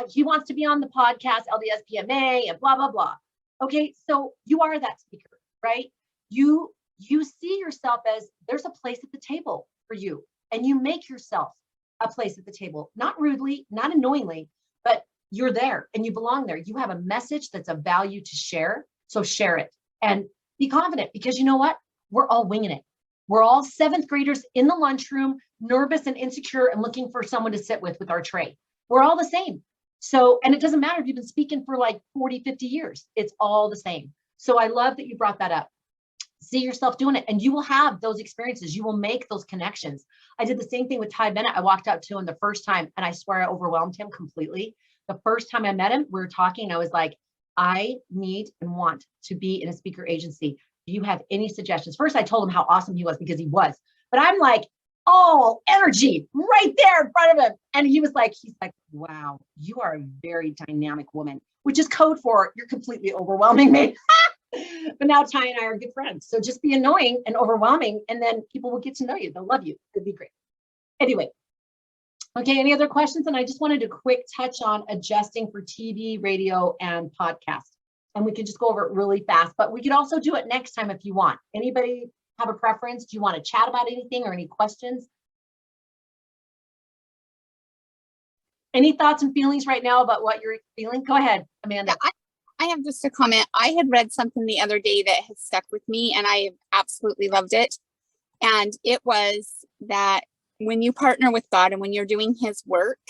he wants to be on the podcast, LDSPMA, and blah, blah, blah. Okay, so you are that speaker, right? You see yourself as there's a place at the table for you, and you make yourself a place at the table, not rudely, not annoyingly, but you're there and you belong there. You have a message that's of value to share, so share it and be confident, because you know what? We're all winging it. We're all seventh graders in the lunchroom, nervous and insecure and looking for someone to sit with our tray. We're all the same. So, and it doesn't matter if you've been speaking for like 40, 50 years, it's all the same. So I love that you brought that up. See yourself doing it, and you will have those experiences. You will make those connections. I did the same thing with Ty Bennett. I walked out to him the first time, and I swear I overwhelmed him completely. The first time I met him, we were talking, I was like, I need and want to be in a speaker agency. Do you have any suggestions? First, I told him how awesome he was, because he was. But I'm like, all energy right there in front of him. And he's like, wow, you are a very dynamic woman, which is code for you're completely overwhelming me. But now Ty and I are good friends. So just be annoying and overwhelming, and then people will get to know you. They'll love you. It'd be great. Anyway. Okay, any other questions? And I just wanted to quick touch on adjusting for TV, radio, and podcast. And we can just go over it really fast, but we could also do it next time if you want. Anybody have a preference? Do you want to chat about anything or any questions? Any thoughts and feelings right now about what you're feeling? Go ahead, Amanda. Yeah, I have just a comment. I had read something the other day that has stuck with me, and I absolutely loved it. And it was that when you partner with God and when you're doing his work,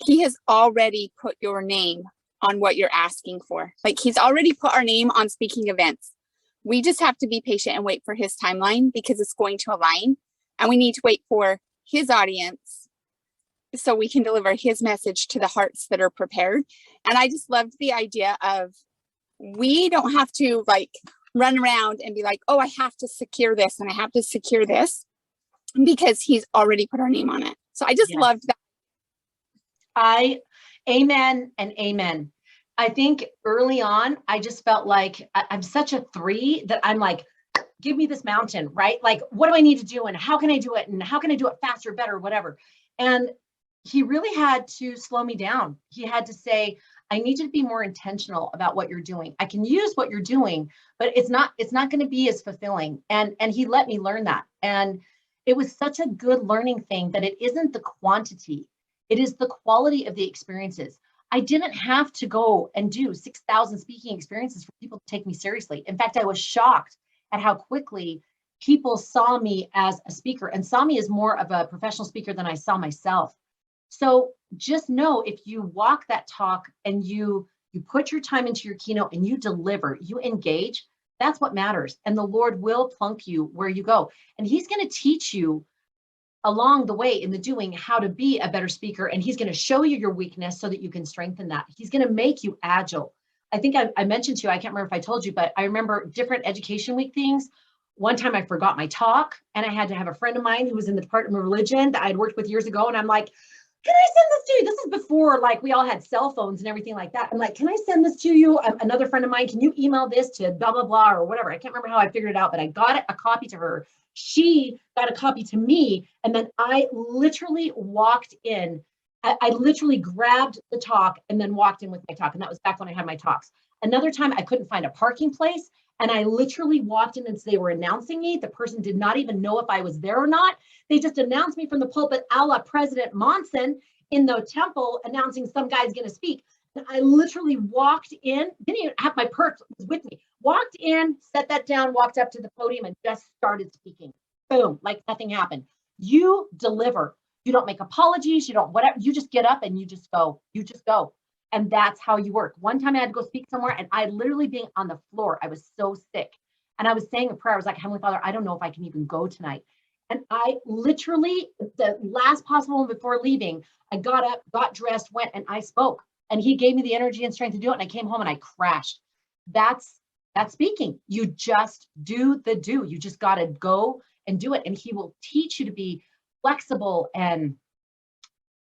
he has already put your name on what you're asking for. Like, he's already put our name on speaking events. We just have to be patient and wait for his timeline, because it's going to align, and we need to wait for his audience so we can deliver his message to the hearts that are prepared. And I just loved the idea of, we don't have to like run around and be like, oh, I have to secure this and I have to secure this, because he's already put our name on it. So I just loved that. Amen and amen. I think early on, I just felt like I'm such a 3 that I'm like, give me this mountain, right? Like, what do I need to do? And how can I do it? And how can I do it faster, better, whatever? And he really had to slow me down. He had to say, I need you to be more intentional about what you're doing. I can use what you're doing, but it's not going to be as fulfilling. And he let me learn that. And it was such a good learning thing that it isn't the quantity, it is the quality of the experiences. I didn't have to go and do 6,000 speaking experiences for people to take me seriously. In fact, I was shocked at how quickly people saw me as a speaker and saw me as more of a professional speaker than I saw myself. So just know, if you walk that talk and you put your time into your keynote and you deliver, you engage, that's what matters. And the Lord will plunk you where you go. And he's going to teach you along the way in the doing how to be a better speaker. And he's going to show you your weakness so that you can strengthen that. He's going to make you agile. I think I mentioned to you, I can't remember if I told you, but I remember different Education Week things. One time I forgot my talk, and I had to have a friend of mine who was in the Department of Religion that I'd worked with years ago. And I'm like, can I send this to you? This is before like we all had cell phones and everything like that. I'm like, can I send this to you? Another friend of mine, can you email this to blah, blah, blah, or whatever. I can't remember how I figured it out, but I got a copy to her. She got a copy to me. And then I literally walked in. I literally grabbed the talk and then walked in with my talk. And that was back when I had my talks. Another time I couldn't find a parking place. And I literally walked in as they were announcing me. The person did not even know if I was there or not. They just announced me from the pulpit, a la President Monson in the temple, announcing some guy's going to speak. And I literally walked in, didn't even have my purse with me, walked in, set that down, walked up to the podium and just started speaking. Boom, like nothing happened. You deliver. You don't make apologies. You don't whatever. You just get up and you just go. You just go. And that's how you work. One time I had to go speak somewhere, and I literally being on the floor, I was so sick. And I was saying a prayer. I was like, Heavenly Father, I don't know if I can even go tonight. And I literally, the last possible moment before leaving, I got up, got dressed, went, and I spoke. And he gave me the energy and strength to do it. And I came home and I crashed. That's speaking. You just do the do. You just got to go and do it. And he will teach you to be flexible and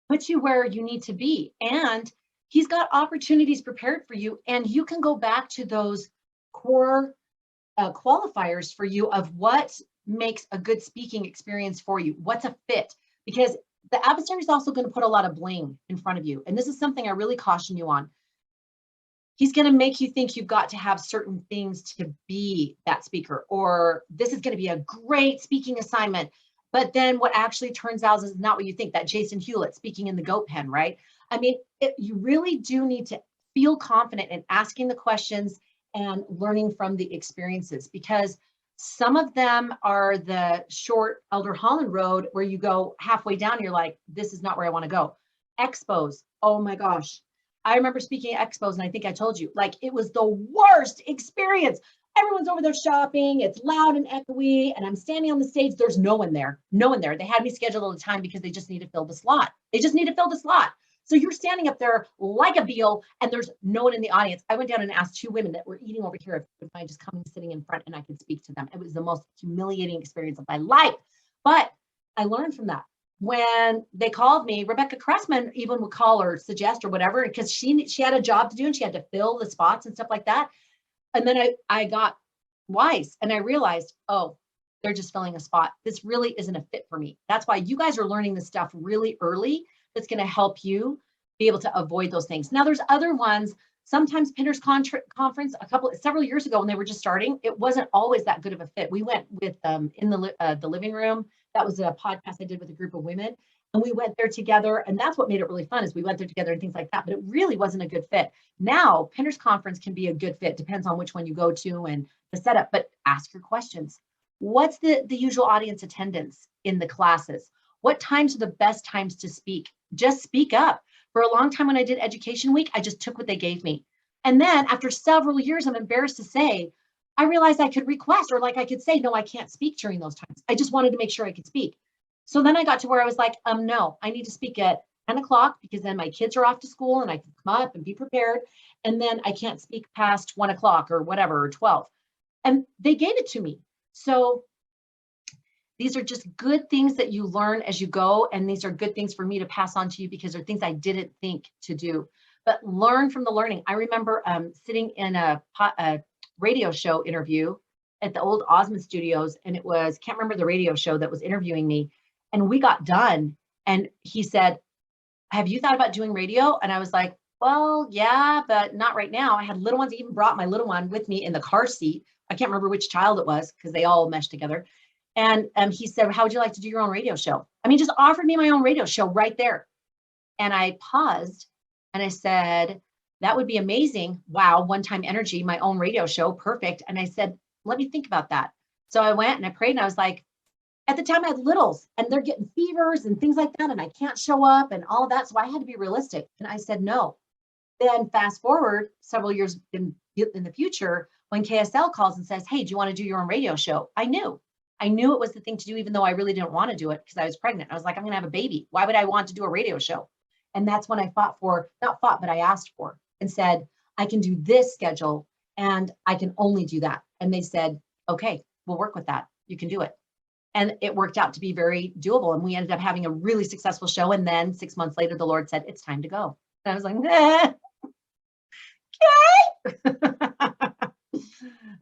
put you where you need to be. And he's got opportunities prepared for you. And you can go back to those core qualifiers for you of what makes a good speaking experience for you. What's a fit? Because the adversary is also going to put a lot of bling in front of you. And this is something I really caution you on. He's going to make you think you've got to have certain things to be that speaker, or this is going to be a great speaking assignment. But then what actually turns out is not what you think, that Jason Hewlett speaking in the goat pen, right? I mean, you really do need to feel confident in asking the questions and learning from the experiences, because some of them are the short Elder Holland road where you go halfway down, you're like, this is not where I want to go. Expos, oh my gosh. I remember speaking at expos, and I think I told you, like, it was the worst experience. Everyone's over there shopping, it's loud and echoey, and I'm standing on the stage, there's no one there, no one there. They had me scheduled all the time because they just need to fill the slot. They just need to fill the slot. So you're standing up there like a beal, and there's no one in the audience. I went down and asked 2 women that were eating over here if they would mind just coming sitting in front and I could speak to them. It was the most humiliating experience of my life. But I learned from that. When they called me, Rebecca Cressman even would call or suggest or whatever, because she had a job to do and she had to fill the spots and stuff like that. And then I got wise and I realized, oh, they're just filling a spot. This really isn't a fit for me. That's why you guys are learning this stuff really early. That's going to help you be able to avoid those things. Now there's other ones. Sometimes Pinners Conference several years ago when they were just starting, it wasn't always that good of a fit. We went with in the living room. That was a podcast I did with a group of women, and we went there together. And that's what made it really fun, is we went there together and things like that. But it really wasn't a good fit. Now Pinners Conference can be a good fit. Depends on which one you go to and the setup. But ask your questions. What's the usual audience attendance in the classes? What times are the best times to speak? Just speak up. For a long time when I did Education Week, I just took what they gave me. And then after several years, I'm embarrassed to say, I realized I could request, or like I could say, no, I can't speak during those times. I just wanted to make sure I could speak. So then I got to where I was like, no, I need to speak at 10 o'clock because then my kids are off to school and I can come up and be prepared. And then I can't speak past 1 o'clock or whatever, or 12. And they gave it to me. So these are just good things that you learn as you go. And these are good things for me to pass on to you because they're things I didn't think to do. But learn from the learning. I remember sitting in a radio show interview at the old Osmond Studios. And it was, can't remember the radio show that was interviewing me. And we got done. And he said, have you thought about doing radio? And I was like, well, yeah, but not right now. I had little ones. I even brought my little one with me in the car seat. I can't remember which child it was because they all meshed together. And he said, how would you like to do your own radio show? I mean, just offered me my own radio show right there. And I paused and I said, that would be amazing. Wow, one-time energy, my own radio show, perfect. And I said, let me think about that. So I went and I prayed and I was like, at the time I had littles and they're getting fevers and things like that. And I can't show up and all of that. So I had to be realistic. And I said, no. Then fast forward several years in the future, when KSL calls and says, hey, do you want to do your own radio show? I knew it was the thing to do, even though I really didn't want to do it because I was pregnant. I was like, I'm going to have a baby. Why would I want to do a radio show? And that's when I I asked for and said, I can do this schedule and I can only do that. And they said, okay, we'll work with that. You can do it. And it worked out to be very doable. And we ended up having a really successful show. And then 6 months later, the Lord said, it's time to go. And I was like, okay.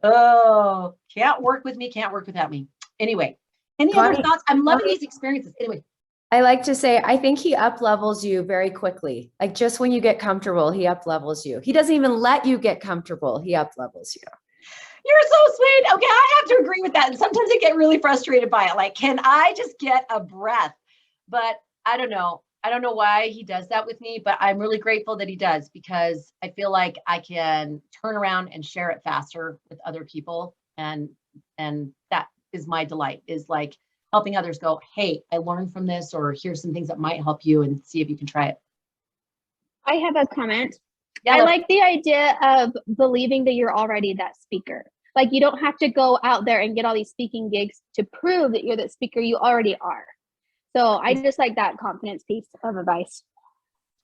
Oh, can't work with me, can't work without me. Anyway, any other thoughts? I'm loving these experiences. Anyway. I like to say, I think he up levels you very quickly. Like just when you get comfortable, he up levels you. He doesn't even let you get comfortable. He up levels you. You're so sweet. Okay, I have to agree with that. And sometimes I get really frustrated by it. Like, can I just get a breath? But I don't know. I don't know why he does that with me, but I'm really grateful that he does because I feel like I can turn around and share it faster with other people. And that is my delight, is like helping others go, hey, I learned from this, or here's some things that might help you and see if you can try it. I have a comment. Yeah, I like the idea of believing that you're already that speaker. Like you don't have to go out there and get all these speaking gigs to prove that you're the speaker. You already are. So I just like that confidence piece of advice.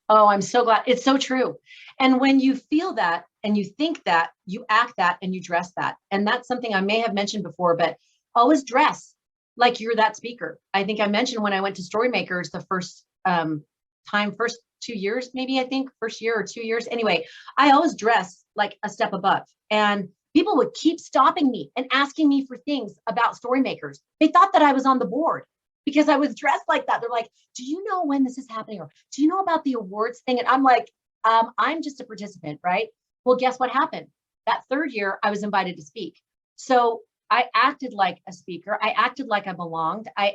Oh, I'm so glad. It's so true. And when you feel that and you think that, you act that and you dress that. And that's something I may have mentioned before, but always dress like you're that speaker. I think I mentioned when I went to Storymakers the first 2 years, maybe I think first year or 2 years. Anyway, I always dress like a step above. And people would keep stopping me and asking me for things about Storymakers. They thought that I was on the board because I was dressed like that. They're like, do you know when this is happening? Or do you know about the awards thing? And I'm like, I'm just a participant, right? Well, guess what happened? That third year, I was invited to speak. So I acted like a speaker. I acted like I belonged. I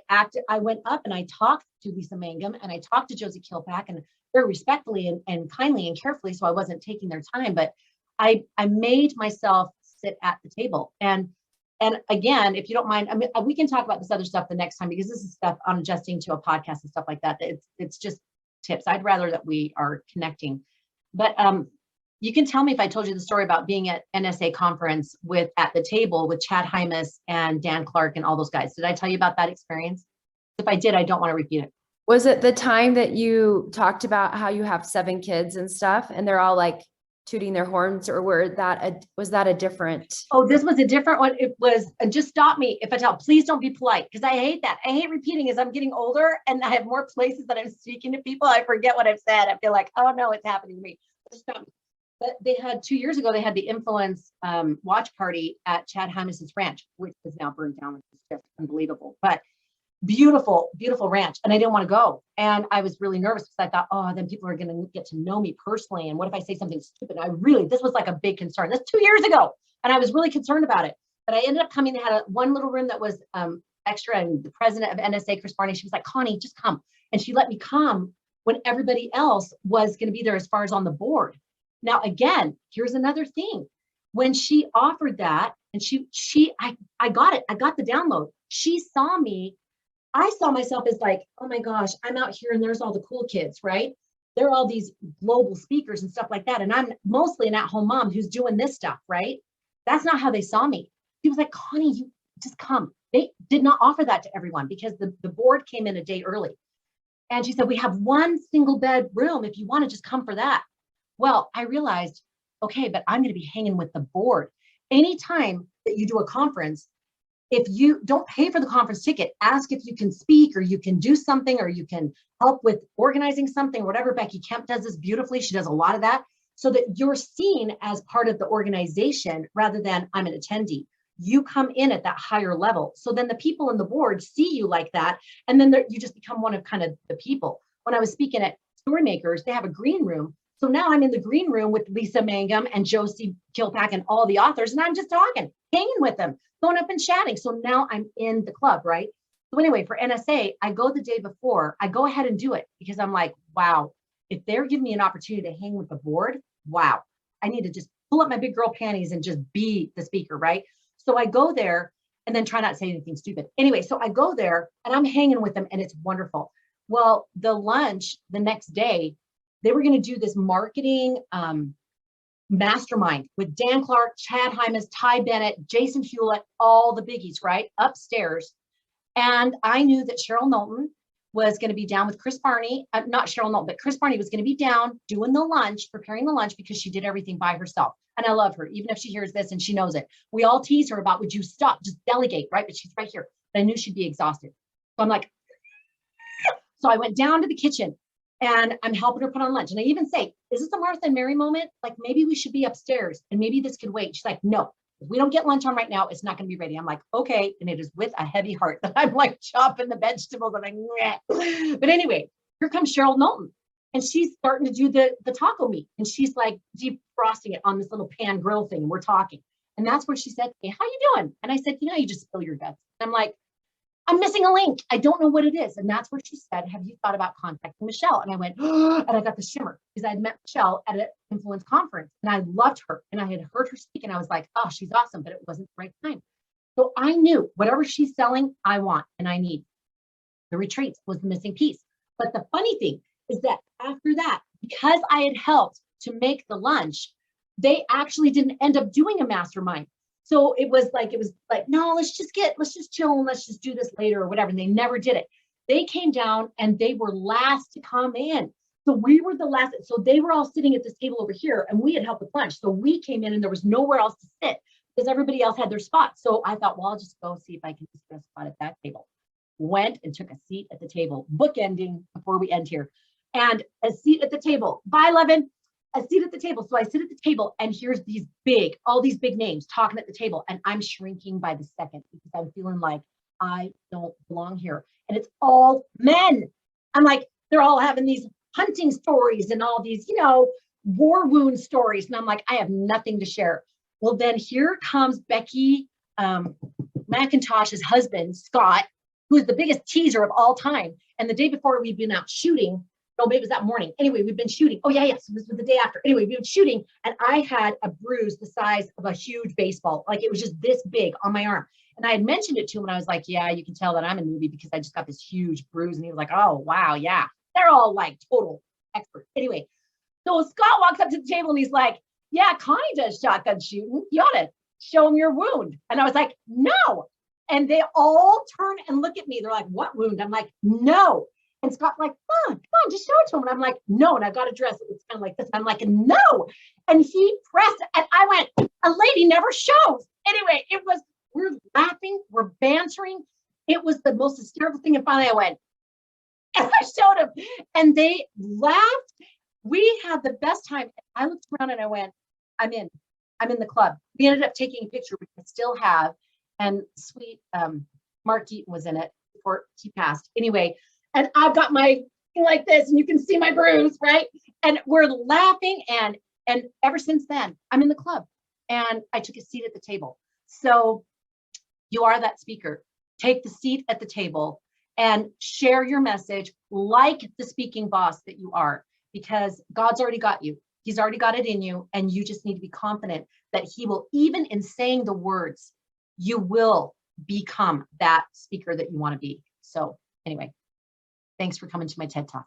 went up and I talked to Lisa Mangum and I talked to Josie Kilpack, and very respectfully and kindly and carefully, so I wasn't taking their time, but I made myself sit at the table. And again, if you don't mind, I mean, we can talk about this other stuff the next time, because this is stuff on adjusting to a podcast and stuff like that. It's just tips. I'd rather that we are connecting. But you can tell me if I told you the story about being at NSA conference at the table with Chad Hymas and Dan Clark and all those guys. Did I tell you about that experience? If I did, I don't want to repeat it. Was it the time that you talked about how you have 7 kids and stuff, and they're all like tooting their horns, or was that a different? Oh, this was a different one. It was, and just stop me if I tell, please don't be polite, because I hate that. I hate repeating as I'm getting older and I have more places that I'm speaking to people. I forget what I've said. I feel like, oh no, it's happening to me. Just stop me. But they had 2 years ago, they had the Influence watch party at Chad Hymas's ranch, which is now burned down, which is just unbelievable. But beautiful, beautiful ranch. And I didn't want to go. And I was really nervous because I thought, oh, then people are going to get to know me personally. And what if I say something stupid? This was like a big concern. That's 2 years ago. And I was really concerned about it. But I ended up coming. They had one little room that was extra. And the president of NSA, Chris Barney, she was like, Connie, just come. And she let me come when everybody else was going to be there as far as on the board. Now, again, here's another thing. When she offered that, and I got it. I got the download. She saw me. I saw myself as like, oh my gosh, I'm out here and there's all the cool kids, right? They're all these global speakers and stuff like that. And I'm mostly an at-home mom who's doing this stuff, right? That's not how they saw me. She was like, Connie, you just come. They did not offer that to everyone because the board came in a day early. And she said, we have one single bed room if you want to just come for that. Well, I realized, okay, but I'm going to be hanging with the board. Anytime that you do a conference, if you don't pay for the conference ticket, ask if you can speak or you can do something or you can help with organizing something, whatever. Becky Kemp does this beautifully. She does a lot of that so that you're seen as part of the organization rather than I'm an attendee. You come in at that higher level. So then the people in the board see you like that. And then you just become one of kind of the people. When I was speaking at Storymakers, they have a green room. So now I'm in the green room with Lisa Mangum and Josie Kilpack and all the authors, and I'm just talking, hanging with them, going up and chatting. So now I'm in the club, right? So anyway, for NSA, I go the day before. I go ahead and do it because I'm like, wow, if they're giving me an opportunity to hang with the board, wow, I need to just pull up my big girl panties and just be the speaker, right? So I go there and then try not to say anything stupid. Anyway, so I go there and I'm hanging with them and it's wonderful. Well, the lunch the next day, they were going to do this marketing mastermind with Dan Clark, Chad Hymas, Ty Bennett, Jason Hewlett, all the biggies, right? Upstairs. And I knew that Cheryl Knowlton was going to be down with Chris Barney, not Cheryl Knowlton, but Chris Barney was going to be down doing the lunch, preparing the lunch because she did everything by herself. And I love her, even if she hears this and she knows it. We all tease her about, would you stop, just delegate, right? But she's right here. But I knew she'd be exhausted. So I'm like, so I went down to the kitchen and I'm helping her put on lunch. And I even say, is this a Martha and Mary moment? Like maybe we should be upstairs and maybe this could wait. She's like, no, if we don't get lunch on right now, it's not going to be ready. I'm like, okay. And it is with a heavy heart that I'm like chopping the vegetables. I'm like, meh. But anyway, here comes Cheryl Knowlton. And she's starting to do the taco meat. And she's like defrosting it on this little pan grill thing. And we're talking. And that's where she said, hey, how you doing? And I said, you know, you just spill your guts. And I'm like, I'm missing a link. I don't know what it is. And that's where she said, have you thought about contacting Michelle? And I went, oh, and I got the shimmer because I had met Michelle at an Influence conference and I loved her. And I had heard her speak and I was like, oh, she's awesome, but it wasn't the right time. So I knew whatever she's selling, I want and I need. The retreats was the missing piece. But the funny thing is that after that, because I had helped to make the lunch, they actually didn't end up doing a mastermind. So it was like, no, let's just chill and let's just do this later or whatever. And they never did it. They came down and they were last to come in. So we were the last. So they were all sitting at this table over here and we had helped with lunch. So we came in and there was nowhere else to sit because everybody else had their spot. So I thought, well, I'll just go see if I can just get a spot at that table. Went and took a seat at the table, bookending before we end here. And a seat at the table. Bye, Levin. A seat at the table. So I sit at the table and here's all these big names talking at the table. And I'm shrinking by the second because I'm feeling like I don't belong here. And it's all men. I'm like, they're all having these hunting stories and all these, war wound stories. And I'm like, I have nothing to share. Well, then here comes Becky McIntosh's husband, Scott, who's the biggest teaser of all time. And the day before we'd been out shooting. No, maybe it was that morning. Anyway, we've been shooting. Oh, yeah. So this was the day after. Anyway, we've been shooting and I had a bruise the size of a huge baseball. Like it was just this big on my arm. And I had mentioned it to him and I was like, yeah, you can tell that I'm in the movie because I just got this huge bruise. And he was like, oh, wow, yeah. They're all like total experts. Anyway, so Scott walks up to the table and he's like, yeah, Connie does shotgun shooting. You ought to show him your wound. And I was like, no. And they all turn and look at me. They're like, what wound? I'm like, no. And Scott like, come on, just show it to him. And I'm like, no. And I got a dress. It was kind of like this. And I'm like, no. And he pressed it. And I went, a lady never shows. Anyway, we're laughing, we're bantering. It was the most hysterical thing. And finally I went, and I showed them and they laughed. We had the best time. I looked around and I went, I'm in the club. We ended up taking a picture, which I still have. And sweet Mark Eaton was in it before he passed. Anyway, and I've got my thing like this and you can see my bruise, right? And we're laughing. And ever since then, I'm in the club and I took a seat at the table. So you are that speaker. Take the seat at the table and share your message like the speaking boss that you are, because God's already got you. He's already got it in you. And you just need to be confident that he will, even in saying the words, you will become that speaker that you want to be. So anyway, thanks for coming to my TED Talk.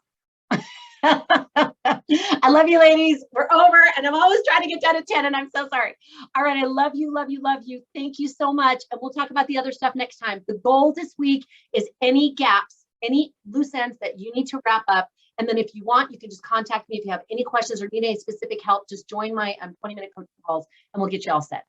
I love you, ladies. We're over. And I'm always trying to get down to 10 and I'm so sorry. All right. I love you, love you, love you. Thank you so much. And we'll talk about the other stuff next time. The goal this week is any gaps, any loose ends that you need to wrap up. And then if you want, you can just contact me if you have any questions or need any specific help. Just join my 20-minute coaching calls and we'll get you all set.